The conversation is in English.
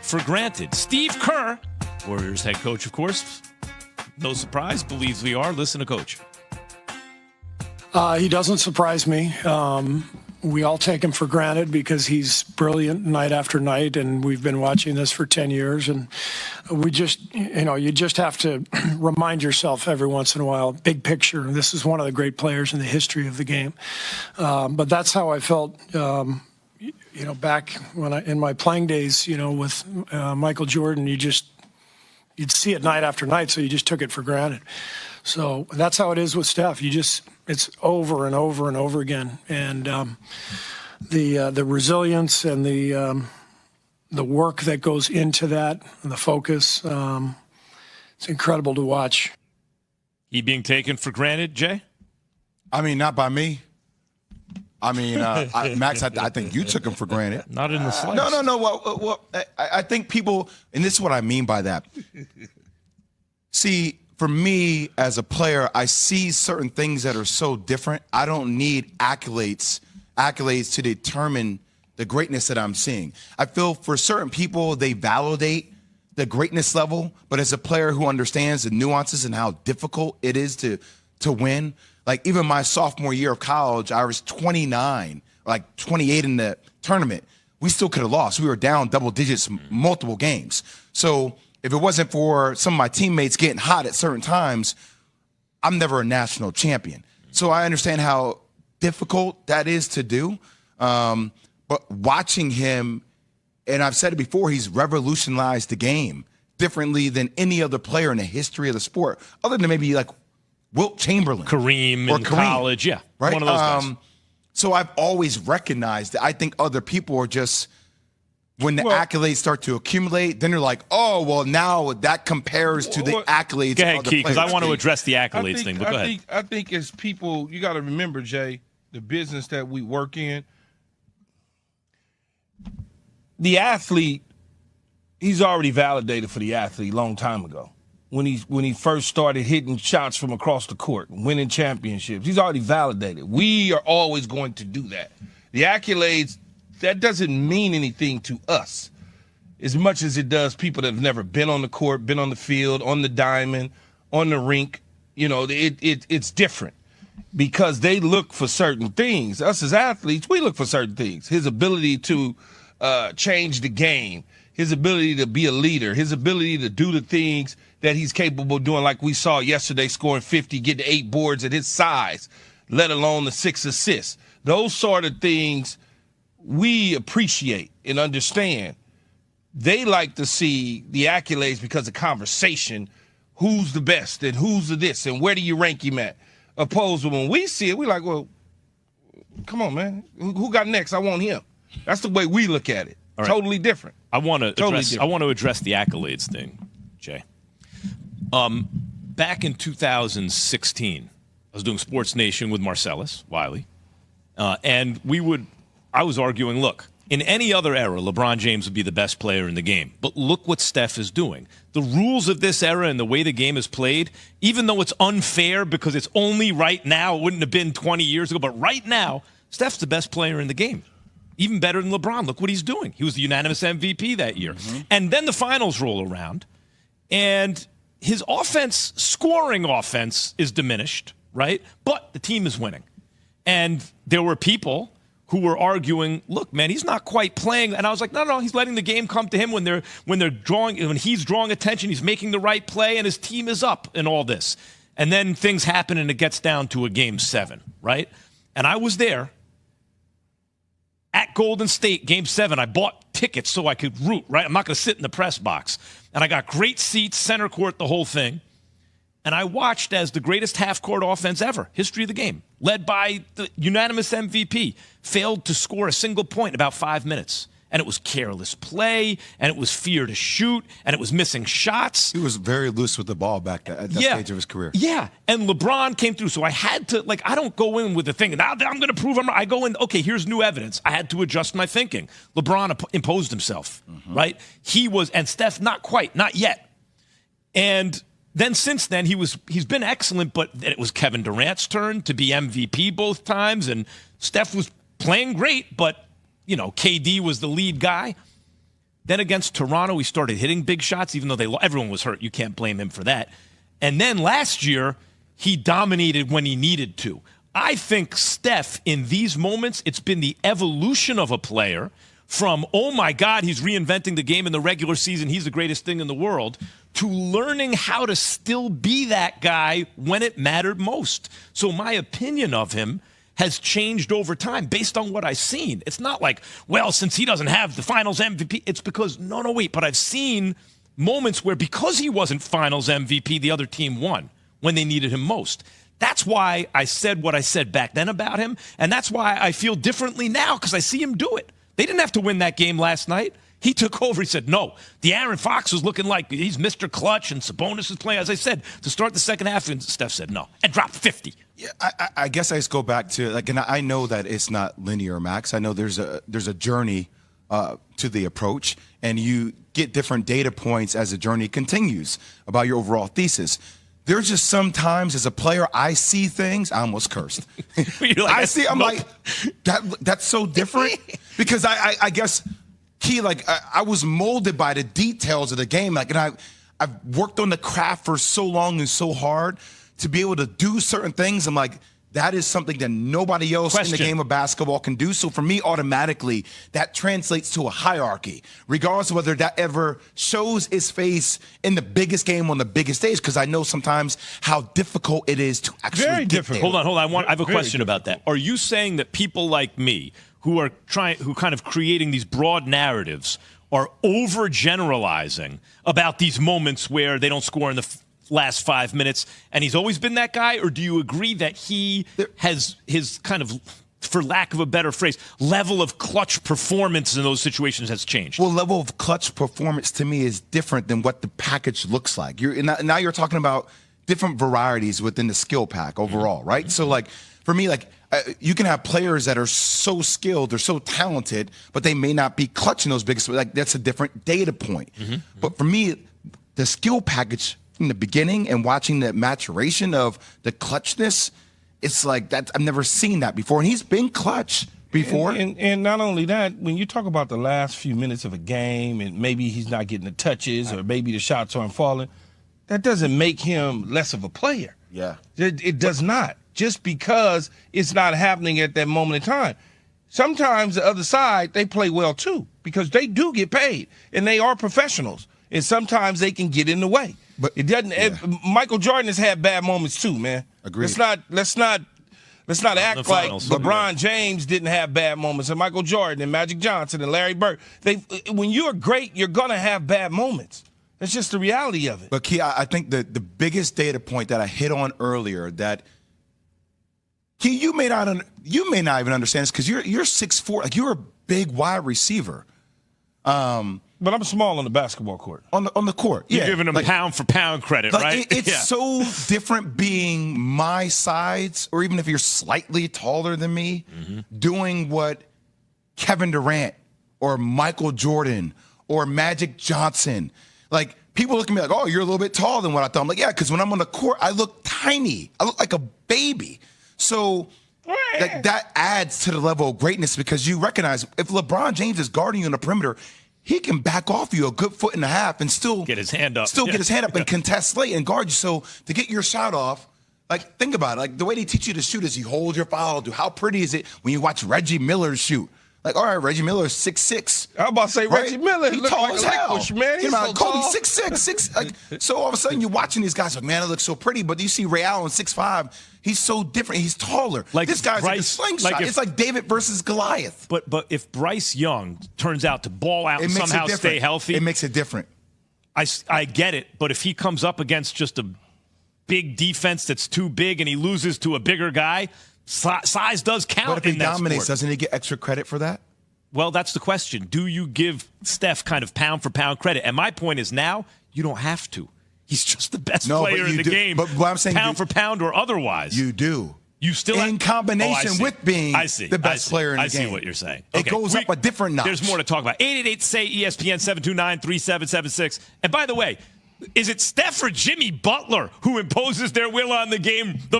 for granted. Steve Kerr, Warriors head coach, of course, no surprise, believes we are. Listen to Coach. He doesn't surprise me. We all take him for granted because he's brilliant night after night, and we've been watching this for 10 years. And we just, you just have to remind yourself every once in a while, big picture. This is one of the great players in the history of the game. But that's how I felt, back when in my playing days, with Michael Jordan. You'd see it night after night, so you just took it for granted. So that's how it is with Steph. It's over and over and over again. And the resilience and the work that goes into that and the focus, it's incredible to watch. He being taken for granted, Jay? I mean, not by me. I mean, Max, I think you took him for granted. Not in the slightest. No. Well, I think people, and this is what I mean by that. See, for me as a player, I see certain things that are so different. I don't need accolades to determine the greatness that I'm seeing. I feel for certain people, they validate the greatness level, but as a player who understands the nuances and how difficult it is to win, like even my sophomore year of college, I was 29, like 28 in the tournament. We still could have lost. We were down double digits multiple games. So if it wasn't for some of my teammates getting hot at certain times, I'm never a national champion. So I understand how difficult that is to do. But watching him, and I've said it before, he's revolutionized the game differently than any other player in the history of the sport, other than maybe like Wilt Chamberlain. Kareem in college, yeah. Right? One of those guys. So I've always recognized that I think other people are just, when the accolades start to accumulate, then they're like, oh, well, now that compares to the accolades. Go ahead, of other Key, because players. I want to address the accolades thing, but go ahead. I think as people, you got to remember, Jay, the business that we work in, the athlete, he's already validated for the athlete a long time ago. When he first started hitting shots from across the court, winning championships, he's already validated. We are always going to do that. The accolades, that doesn't mean anything to us as much as it does people that have never been on the court, been on the field, on the diamond, on the rink. It's different because they look for certain things. Us as athletes, we look for certain things. His ability to change the game, his ability to be a leader, his ability to do the things that he's capable of doing, like we saw yesterday, scoring 50, getting 8 boards at his size, let alone the 6 assists. Those sort of things we appreciate and understand. They like to see the accolades because of conversation, who's the best and who's the this and where do you rank him at? Opposed to when we see it, we're like, well, come on, man. Who got next? I want him. That's the way we look at it. Right. Totally different. I want to address the accolades thing, Jay. Back in 2016, I was doing Sports Nation with Marcellus Wiley, and I was arguing, look, in any other era, LeBron James would be the best player in the game. But look what Steph is doing. The rules of this era and the way the game is played, even though it's unfair because it's only right now, it wouldn't have been 20 years ago, but right now, Steph's the best player in the game. Even better than LeBron. Look what he's doing. He was the unanimous MVP that year. Mm-hmm. And then the finals roll around, and his scoring offense is diminished, right? But the team is winning. And there were people who were arguing, look, man, he's not quite playing. And I was like, no, he's letting the game come to him when he's drawing attention, he's making the right play, and his team is up and all this. And then things happen and it gets down to a game 7, right? And I was there at Golden State, game 7. I bought tickets so I could root, right? I'm not going to sit in the press box. And I got great seats, center court, the whole thing. And I watched as the greatest half-court offense ever, history of the game, led by the unanimous MVP, failed to score a single point in about 5 minutes. And it was careless play, and it was fear to shoot, and it was missing shots. He was very loose with the ball back at that stage of his career. Yeah, and LeBron came through. So I had to, I don't go in with the thing, now I'm going to prove I go in, okay, here's new evidence. I had to adjust my thinking. LeBron imposed himself, right? And Steph, not quite, not yet. And then since then, he's been excellent, but it was Kevin Durant's turn to be MVP both times, and Steph was playing great, but KD was the lead guy. Then against Toronto, he started hitting big shots, even though everyone was hurt. You can't blame him for that. And then last year, he dominated when he needed to. I think Steph, in these moments, it's been the evolution of a player from, oh my God, he's reinventing the game in the regular season, he's the greatest thing in the world, to learning how to still be that guy when it mattered most. So my opinion of him has changed over time based on what I've seen. It's not like, well, since he doesn't have the finals MVP, it's because, no, wait, but I've seen moments where because he wasn't finals MVP, the other team won when they needed him most. That's why I said what I said back then about him, and that's why I feel differently now, because I see him do it. They didn't have to win that game last night. He took over. He said, no, the Aaron Fox was looking like he's Mr. Clutch, and Sabonis is playing, as I said, to start the second half, and Steph said no, and dropped 50. Yeah, I guess I just go back to, like, and I know that it's not linear, Max. I know there's a journey to the approach, and you get different data points as the journey continues about your overall thesis. There's just sometimes as a player, I see things, I almost cursed. I'm like, that's so different. Because I guess, Key, like, I was molded by the details of the game. Like, and I've worked on the craft for so long and so hard to be able to do certain things. I'm like, that is something that nobody else in the game of basketball can do. So for me, automatically, that translates to a hierarchy, regardless of whether that ever shows its face in the biggest game on the biggest stage, because I know sometimes how difficult it is to actually get there. Hold on. I have a question about that. Are you saying that people like me who are kind of creating these broad narratives are overgeneralizing about these moments where they don't score in the last 5 minutes, and he's always been that guy? Or do you agree that he has his kind of, for lack of a better phrase, level of clutch performance in those situations has changed? Well, level of clutch performance to me is different than what the package looks like. Now you're talking about different varieties within the skill pack overall, right? Mm-hmm. So, like, for me, like, you can have players that are so skilled or so talented, but they may not be clutching those biggest. Like, that's a different data point. Mm-hmm. But for me, the skill package in the beginning and watching the maturation of the clutchness, it's like that. I've never seen that before. And he's been clutch before. And not only that, when you talk about the last few minutes of a game and maybe he's not getting the touches or maybe the shots aren't falling, that doesn't make him less of a player. Yeah. It does not. Just because it's not happening at that moment in time. Sometimes the other side, they play well too, because they do get paid and they are professionals. And sometimes they can get in the way. But it doesn't. Yeah. Michael Jordan has had bad moments too, man. Agreed. Let's not act like LeBron James didn't have bad moments, and Michael Jordan and Magic Johnson and Larry Bird. When you're great, you're gonna have bad moments. That's just the reality of it. But Key, I think the biggest data point that I hit on earlier that, Key, you may not even understand this because you're 6'4", like you're a big wide receiver. But I'm small on the basketball court. On the court, You're giving him pound for pound credit, right? It's so different being my size, or even if you're slightly taller than me, doing what Kevin Durant or Michael Jordan or Magic Johnson. Like, people look at me like, oh, you're a little bit taller than what I thought. I'm like, yeah, because when I'm on the court, I look tiny. I look like a baby. So that adds to the level of greatness, because you recognize if LeBron James is guarding you on the perimeter, he can back off you a good foot and a half and still get his hand up. Get his hand up and contest late and guard you. So to get your shot off, like, think about it. Like, the way they teach you to shoot is you hold your foul. How pretty is it when you watch Reggie Miller shoot? Like, all right, Reggie Miller is 6'6". I was about to say, right? Reggie Miller, he tall as hell. Man. He's so Kobe, tall. 6'6". Like, so all of a sudden you're watching these guys like, man, it looks so pretty. But you see Ray Allen, 6'5". He's so different. He's taller. Like, this guy's like a slingshot. It's like David versus Goliath. But if Bryce Young turns out to ball out and somehow stay healthy, it makes it different. I get it. But if he comes up against just a big defense that's too big and he loses to a bigger guy, size does count. But if he dominates, doesn't he get extra credit for that? Well, that's the question. Do you give Steph kind of pound for pound credit? And my point is, now you don't have to. He's just the best player in the game. But what I'm saying, pound for pound or otherwise. You do. You still in combination with being the best player in the game. I see what you're saying. It goes up a different notch. There's more to talk about. 888-SAY-ESPN 729-3776. And by the way, is it Steph or Jimmy Butler who imposes their will on the game?